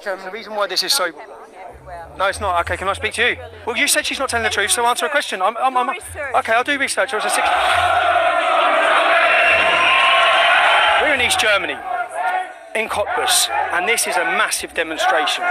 The reason why this is so... No, it's not. Okay, can I speak to you? Well, you said she's not telling the truth, so answer a question. Okay, I'll do research. We're in East Germany, in Cottbus, and this is a massive demonstration.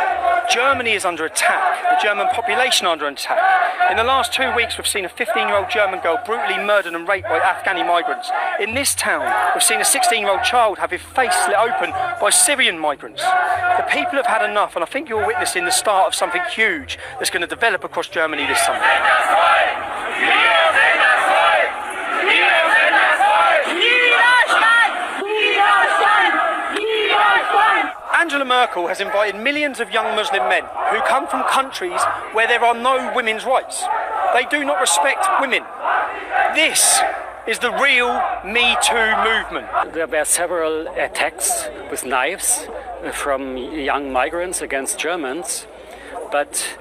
Germany is under attack. The German population are under attack. In the last 2 weeks, we've seen a 15-year-old German girl brutally murdered and raped by Afghani migrants. In this town, we've seen a 16-year-old child have his face slit open by Syrian migrants. The people have had enough, and I think you're witnessing the start of something huge that's going to develop across Germany this summer. Angela Merkel has invited millions of young Muslim men who come from countries where there are no women's rights. They do not respect women. This is the real Me Too movement. There were several attacks with knives from young migrants against Germans, but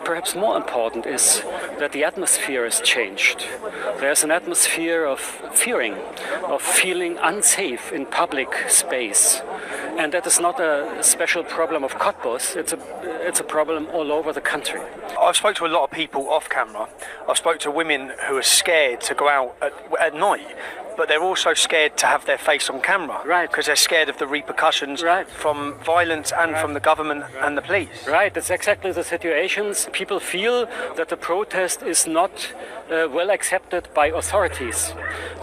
perhaps more important is that the atmosphere has changed. There's an atmosphere of fearing, of feeling unsafe in public space. And that is not a special problem of Cottbus, it's a problem all over the country. I've spoke to a lot of people off camera. I've spoke to women who are scared to go out at night, but they're also scared to have their face on camera. Right. Because they're scared of the repercussions from violence and from the government and the police. Right, that's exactly the situations. People feel that the protest is not well accepted by authorities.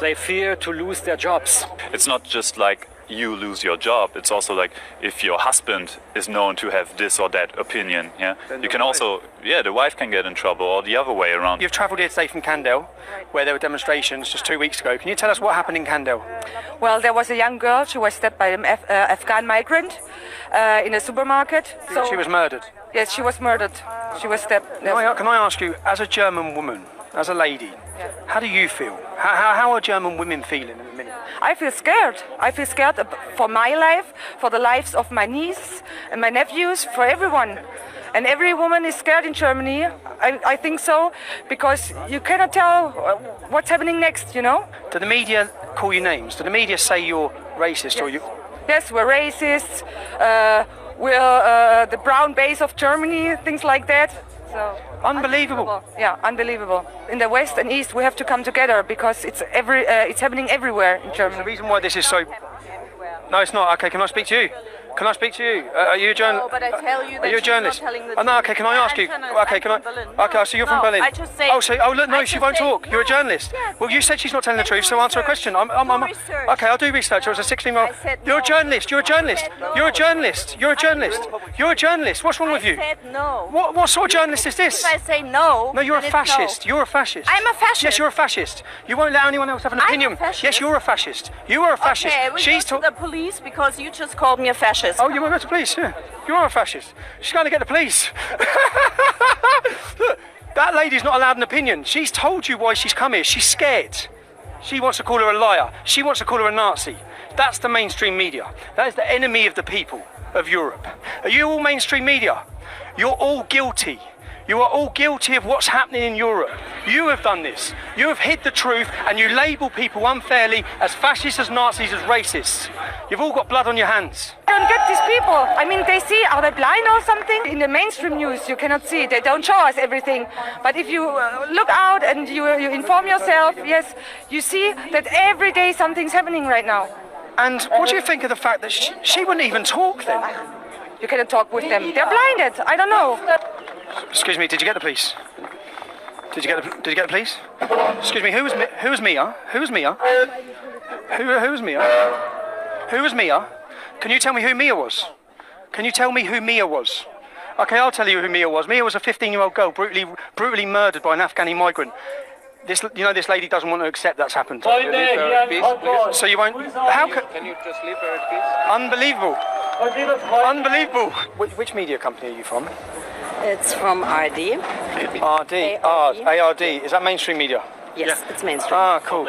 They fear to lose their jobs. It's not just like you lose your job, it's also like if your husband is known to have this or that opinion, you can also, the wife can get in trouble, or the other way around. You've travelled here today from Kandel, where there were demonstrations just 2 weeks ago. Can you tell us what happened in Kandel? Well, there was a young girl, she was stabbed by an Afghan migrant in a supermarket. So she was murdered? Yes, she was murdered. She was stabbed. Can I ask you, as a German woman, as a lady, how do you feel? How are German women feeling in a minute? I feel scared. I feel scared for my life, for the lives of my niece and my nephews, for everyone. And every woman is scared in Germany. I think so, because you cannot tell what's happening next, you know? Do the media call you names? Do the media say you're racist or you... Yes, we're racist. We're the brown base of Germany, things like that. So unbelievable. Yeah, unbelievable. In the West and East, we have to come together because it's happening everywhere in Germany. The reason why this is so... No, it's not. Okay, can I speak to you? Can I speak to you? Are you a journalist? No, but I tell you that are you a journalist? Not telling the truth. No, okay, can I ask you? Okay, can I? Okay, so you're from Berlin. I just say. Look, no, she won't talk. You're a journalist. Yes. Well, you said she's not telling the truth, so answer a question. Okay, I'll do research. I was a 16-year-old. You're a journalist. You're a journalist. You're a journalist. You're a journalist. You're a journalist. What's wrong with you? I said no. What sort of journalist is this? If I say no. No, you're a fascist. You're a fascist. I'm a fascist. Yes, you're a fascist. You won't let anyone else have an opinion. I'm a fascist. Yes, you're a fascist. You are a fascist. Okay, we go to the police because you just called me a fascist. Oh, you want to go to the police? Yeah. You are a fascist. She's going to get the police. Look, that lady's not allowed an opinion. She's told you why she's come here. She's scared. She wants to call her a liar. She wants to call her a Nazi. That's the mainstream media. That is the enemy of the people of Europe. Are you all mainstream media? You're all guilty. You are all guilty of what's happening in Europe. You have done this. You have hid the truth and you label people unfairly as fascists, as Nazis, as racists. You've all got blood on your hands. I don't get these people. I mean, are they blind or something? In the mainstream news, you cannot see. They don't show us everything. But if you look out and you inform yourself, yes, you see that every day something's happening right now. And what do you think of the fact that she wouldn't even talk then? You cannot talk with them. They're blinded. I don't know. Excuse me, did you get the police? Did you get the police? Excuse me, who was Mia? Who was Mia? Who was Mia? Who was Mia? Can you tell me who Mia was? Can you tell me who Mia was? Okay, I'll tell you who Mia was. Mia was a 15-year-old girl brutally murdered by an Afghani migrant. This lady doesn't want to accept that's happened. So you won't... How can you just leave her at peace? Unbelievable. Unbelievable. Which media company are you from? It's from RD. ARD. Is that mainstream media? Yes, it's mainstream. Ah, cool.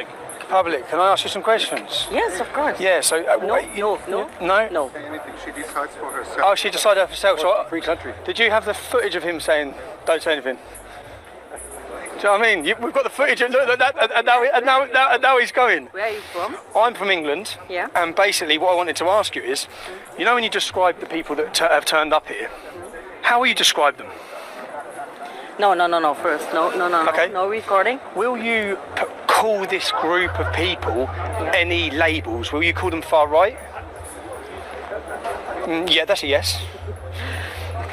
Public. Can I ask you some questions? Yes, of course. Yeah, so... No. Anything she decides for herself. Oh, she decided herself. So, free country. Did you have the footage of him saying, don't say anything? Do you know what I mean? We've got the footage, and look, and now he's going. Where are you from? I'm from England, Yeah. and basically what I wanted to ask you is, you know when you describe the people that have turned up here, how will you describe them? No. First, no. Okay. No recording. Will you call this group of people any labels? Will you call them far right? Yeah, that's a yes.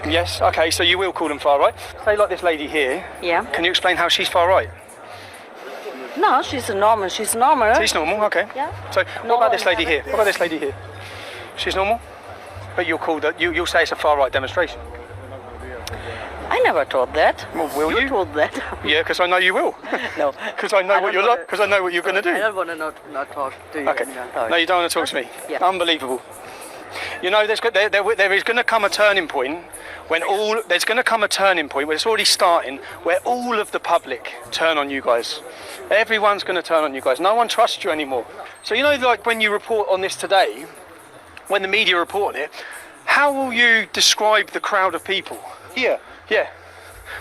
Yes, okay, so you will call them far right. Say like this lady here. Yeah. Can you explain how she's far right? No, she's normal. She's normal. She's normal, okay. Yeah. So what about this lady here? What about this lady here? She's normal? But you'll call that, you'll say it's a far right demonstration. I never told that. Well, will you? told that. Yeah, because I know you will. No. Because I know what you're like. Because I know what you're going to do. I don't want to not talk to you. Okay. No, you don't want to talk to me. Yeah. Unbelievable. You know, there is going to come a turning point when there's going to come a turning point where it's already starting, where all of the public turn on you guys. Everyone's going to turn on you guys. No one trusts you anymore. So you know, like when you report on this today, when the media report on it, how will you describe the crowd of people? Here. Yeah.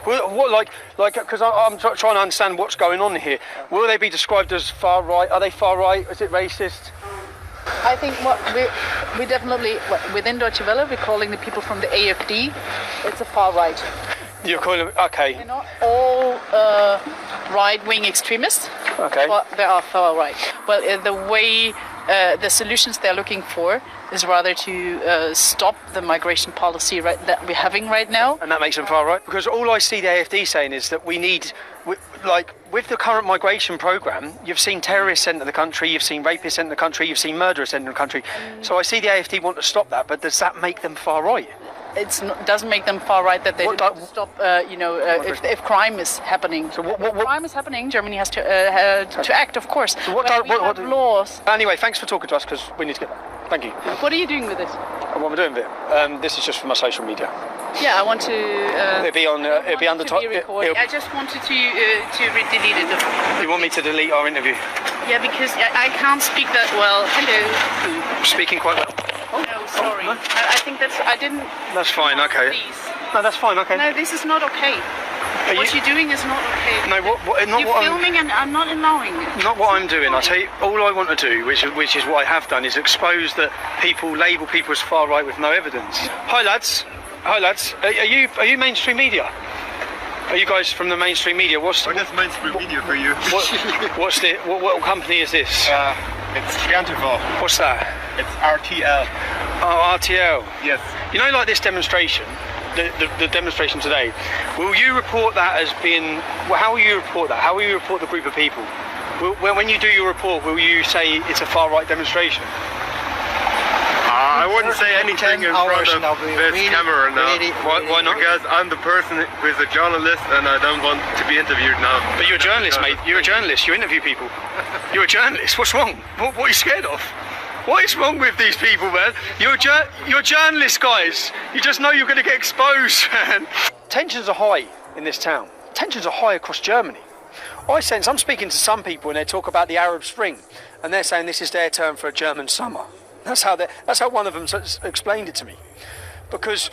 Well, what because I'm trying to understand what's going on here. Will they be described as far right? Are they far right? Is it racist? I think what we definitely within Deutsche Welle we're calling the people from the AfD. It's a far right. You're calling them, okay. You know, all right-wing extremists. Okay. Well, they are far right. Well, the way the solutions they're looking for is rather to stop the migration policy that we're having right now. And that makes them far right? Because all I see the AfD saying is that we need, with the current migration programme, you've seen terrorists enter the country, you've seen rapists enter the country, you've seen murderers enter the country. So I see the AfD want to stop that, but does that make them far right? It doesn't make them far right that they don't stop. If crime is happening. So what? If crime is happening, Germany has to act, of course. So we have laws. Anyway, thanks for talking to us because we need to get. Thank you. What are you doing with this? What am I doing with it? This is just for my social media. Yeah, I want to. It'll be on. It'll be under top. I just wanted to delete it. You want me to delete our interview? Yeah, because I can't speak that well. Hello. Speaking quite well. No, sorry. no? I think I didn't. That's fine. Okay. Please. No, that's fine. Okay. No, this is not okay. What you're doing is not okay. No, not you're what filming and I'm not allowing it. Not what I'm doing. I tell you, all I want to do, which is what I have done, is expose that people label people as far right with no evidence. Hi lads. Hi lads. Are you mainstream media? Are you guys from the mainstream media? What's mainstream media for you? What company is this? It's Sterntival. What's that? It's RTL. Oh, RTL. Yes. You know, like this demonstration, the demonstration today, will you report that as being, well, how will you report that? How will you report the group of people? When you do your report, will you say it's a far right demonstration? I wouldn't say anything in front of this camera now. Why not? Because I'm the person who's a journalist and I don't want to be interviewed now. But you're a journalist, mate. You're a journalist. You interview people. You're a journalist. What's wrong? What are you scared of? What is wrong with these people, man? You're journalists, guys. You just know you're going to get exposed, man. Tensions are high in this town. Tensions are high across Germany. I sense, I'm speaking to some people and they talk about the Arab Spring and they're saying this is their term for a German summer. That's how one of them explained it to me. Because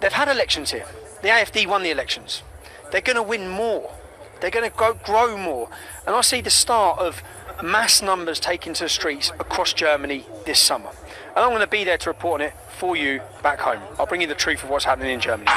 they've had elections here. The AfD won the elections. They're going to win more. They're going to grow more. And I see the start of mass numbers taken to the streets across Germany this summer. And I'm going to be there to report on it for you back home. I'll bring you the truth of what's happening in Germany.